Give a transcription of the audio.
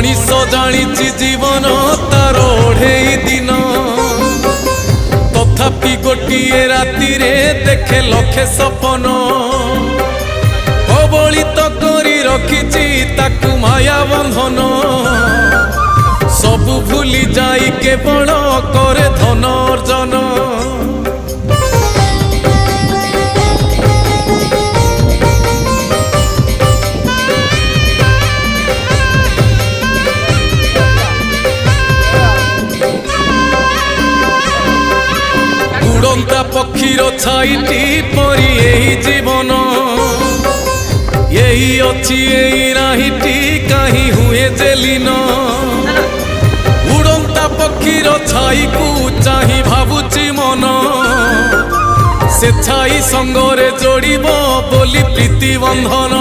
मनीष जानी जीवन तार ओढ़े दिन तथापि गोटे राति देखे लखे सपन कबलित करी रखिछि ताकू माया बंधन सबु भूली जाई केवल करे धन अर्जन उड़ंता पक्षीर छाईटी परी यही जीवन यही अच्छी यही नाहीटी कहीं हुए जेलीन उड़ंता पक्षीर छाई को चाही भावुची मन से छाई संगरे जोड़िब बोली प्रीति बंधन।